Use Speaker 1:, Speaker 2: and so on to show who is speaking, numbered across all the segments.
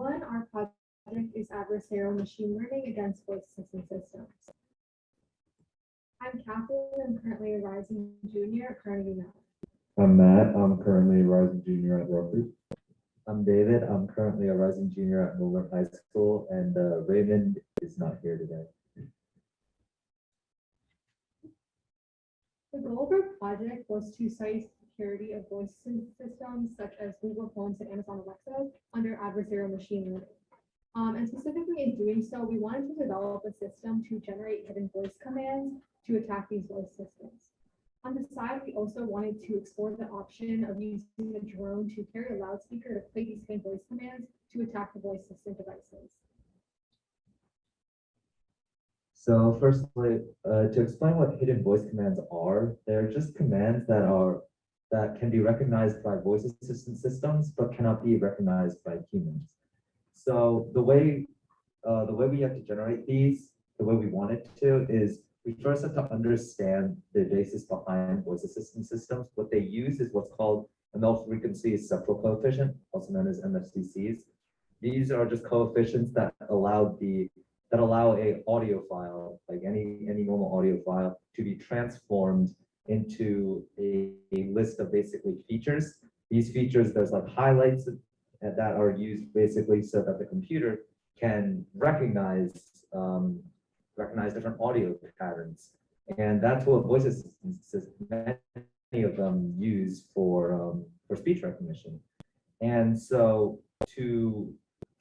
Speaker 1: everyone. Our project is adversarial machine learning against voice assistant systems. I'm Catherine. I'm currently a rising junior at Carnegie Mellon.
Speaker 2: I'm Matt. I'm currently a rising junior at Rutgers.
Speaker 3: I'm David. I'm currently a rising junior at Millburn High School, and Raymond is not here today.
Speaker 1: The goal of our project was to study security of voice systems such as Google phones and Amazon Alexa under adversarial machine learning. And specifically in doing so, we wanted to develop a system to generate hidden voice commands to attack these voice systems. On the side, we also wanted to explore the option of using a drone to carry a loudspeaker to play these hidden voice commands to attack the voice assistant devices.
Speaker 3: So firstly, to explain what hidden voice commands are, they're just commands that can be recognized by voice assistant systems, but cannot be recognized by humans. So the way we have to generate these, the way we want it to, is we first have to understand the basis behind voice assistant systems. What they use is what's called a null frequency septal coefficient, also known as MFCCs. These are just coefficients that allow a audio file, like any normal audio file, to be transformed into a list of basically features. These features, there's like highlights that are used basically so that the computer can recognize different audio patterns. And that's what voice assistants, many of them use for speech recognition. And so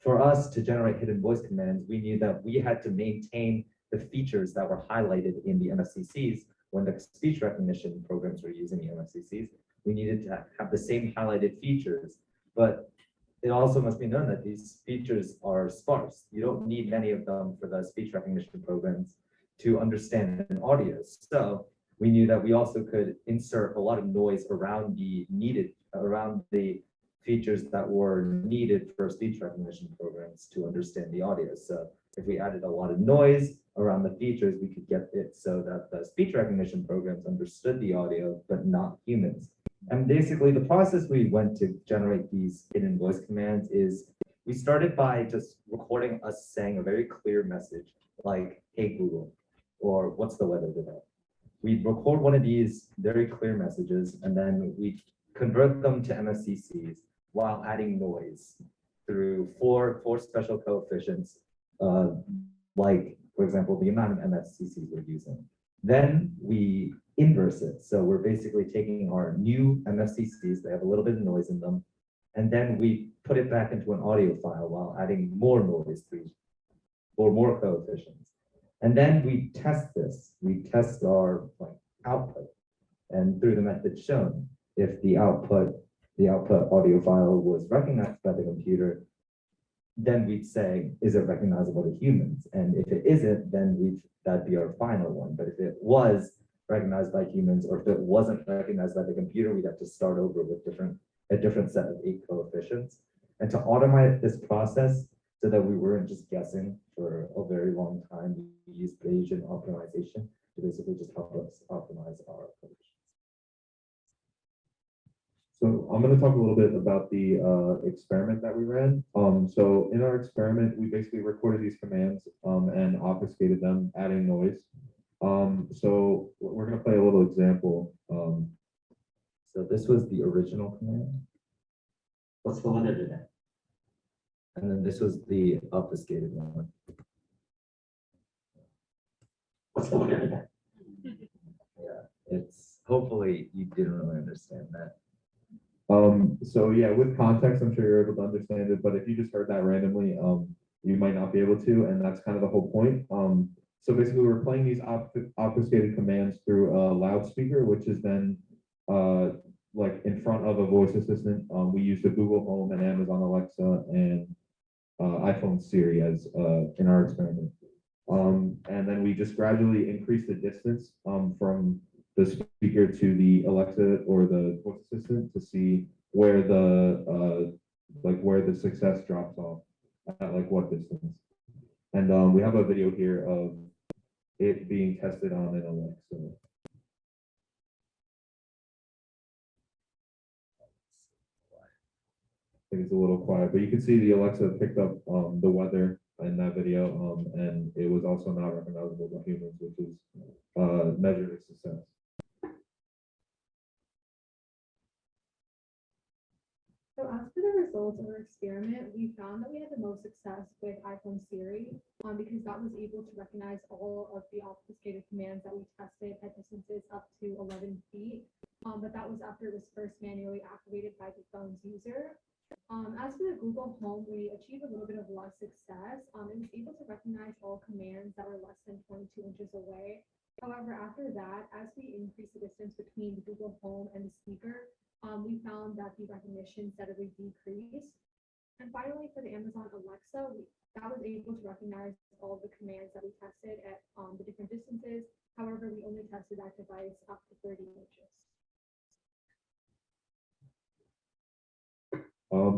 Speaker 3: for us to generate hidden voice commands, we knew that we had to maintain the features that were highlighted in the MFCCs when the speech recognition programs were using the MFCCs. We needed to have the same highlighted features, but it also must be known that these features are sparse. You don't need many of them for the speech recognition programs to understand an audio. So we knew that we also could insert a lot of noise around the features that were needed for speech recognition programs to understand the audio. So if we added a lot of noise around the features, we could get it so that the speech recognition programs understood the audio, but not humans. And basically the process we went to generate these hidden voice commands is we started by just recording us saying a very clear message like, hey Google, or what's the weather today? We'd record one of these very clear messages and then we convert them to MFCCs while adding noise through four special coefficients, like, for example, the amount of MFCCs we're using. Then we inverse it. So we're basically taking our new MFCCs, they have a little bit of noise in them, and then we put it back into an audio file while adding more noise or more coefficients. And then we test this. We test our output. And through the method shown, if the output audio file was recognized by the computer, then we'd say, is it recognizable to humans? And if it isn't, then that'd be our final one. But if it was recognized by humans, or if it wasn't recognized by the computer, we'd have to start over with a different set of 8 coefficients. And to automate this process so that we weren't just guessing for a very long time, we used Bayesian optimization to basically just help us optimize our approach.
Speaker 2: So I'm going to talk a little bit about the experiment that we ran. So in our experiment, we basically recorded these commands and obfuscated them, adding noise. So we're going to play a little example.
Speaker 3: So this was the original command.
Speaker 4: What's the weather today?
Speaker 3: And then this was the obfuscated one.
Speaker 4: What's the weather today?
Speaker 3: Yeah, hopefully you didn't really understand that.
Speaker 2: So yeah, with context, I'm sure you're able to understand it, but if you just heard that randomly, you might not be able to, and that's kind of the whole point. So basically we're playing these obfuscated commands through a loudspeaker, which is then like in front of a voice assistant. We use the Google Home and Amazon Alexa and iPhone Siri as in our experiment. And then we just gradually increase the distance from the speaker to the Alexa or the voice assistant to see where the success drops off at like what distance. And we have a video here of it being tested on an Alexa. think it's a little quiet, but you can see the Alexa picked up the weather in that video, and it was also not recognizable by humans, which is measured as success.
Speaker 1: So as for the results of our experiment, we found that we had the most success with iPhone Siri, because that was able to recognize all of the obfuscated commands that we tested at distances up to 11 feet. But that was after it was first manually activated by the phone's user. As for the Google Home, we achieved a little bit of less success. It was able to recognize all commands that were less than 22 inches away. However, after that, as we increased the distance between the Google Home and the speaker, we found that the recognition steadily decreased. And finally, for the Amazon Alexa, that was able to recognize all the commands that we tested at the different distances. However, we only tested that device up to 30 inches.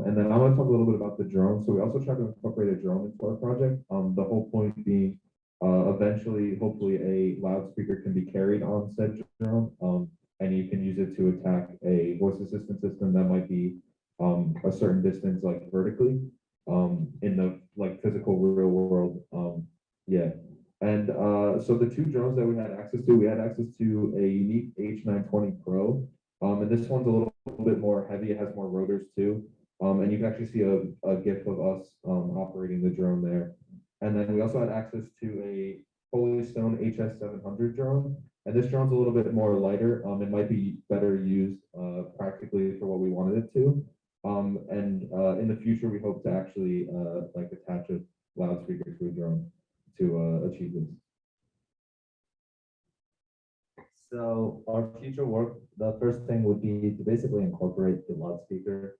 Speaker 2: And then I want to talk a little bit about the drone. So we also tried to incorporate a drone into our project. The whole point being, eventually, hopefully, a loudspeaker can be carried on said drone, and you can use it to attack a voice assistant system that might be a certain distance, like vertically, in the like physical real world. Yeah. And so the two drones that we had access to a unique H920 Pro. And this one's a little bit more heavy. It has more rotors too. And you can actually see a GIF of us operating the drone there. And then we also had access to a Holy Stone HS700 drone. And this drone's a little bit more lighter. It might be better used practically for what we wanted it to. And in the future, we hope to actually like attach a loudspeaker to a drone to achieve this.
Speaker 3: So our future work, the first thing would be to basically incorporate the loudspeaker.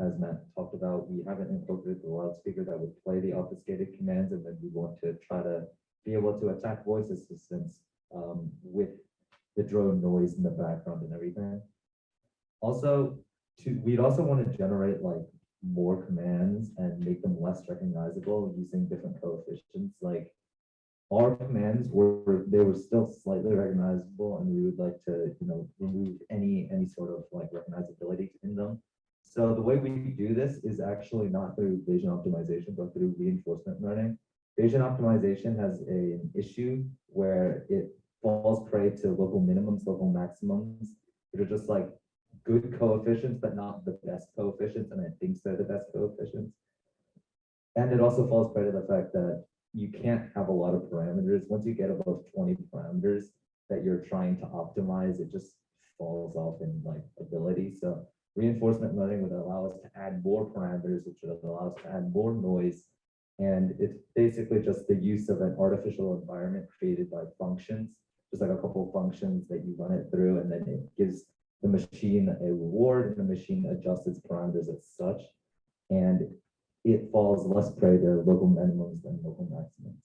Speaker 3: As Matt talked about, we haven't incorporated the loudspeaker that would play the obfuscated commands, and then we want to try to be able to attack voice assistants with the drone noise in the background and everything. Also, we'd also want to generate like more commands and make them less recognizable using different coefficients. Like our commands were still slightly recognizable, and we would like to remove any sort of like recognizability in them. So the way we do this is actually not through Bayesian optimization, but through reinforcement learning. Bayesian optimization has an issue where it falls prey to local minimums, local maximums, which are just like good coefficients, but not the best coefficients, and it thinks they're the best coefficients. And it also falls prey to the fact that you can't have a lot of parameters. Once you get above 20 parameters that you're trying to optimize, it just falls off in like ability. So reinforcement learning would allow us to add more parameters, which would allow us to add more noise. And it's basically just the use of an artificial environment created by functions, just like a couple of functions that you run it through, and then it gives the machine a reward, and the machine adjusts its parameters as such. And it falls less prey to local minimums than local maximums.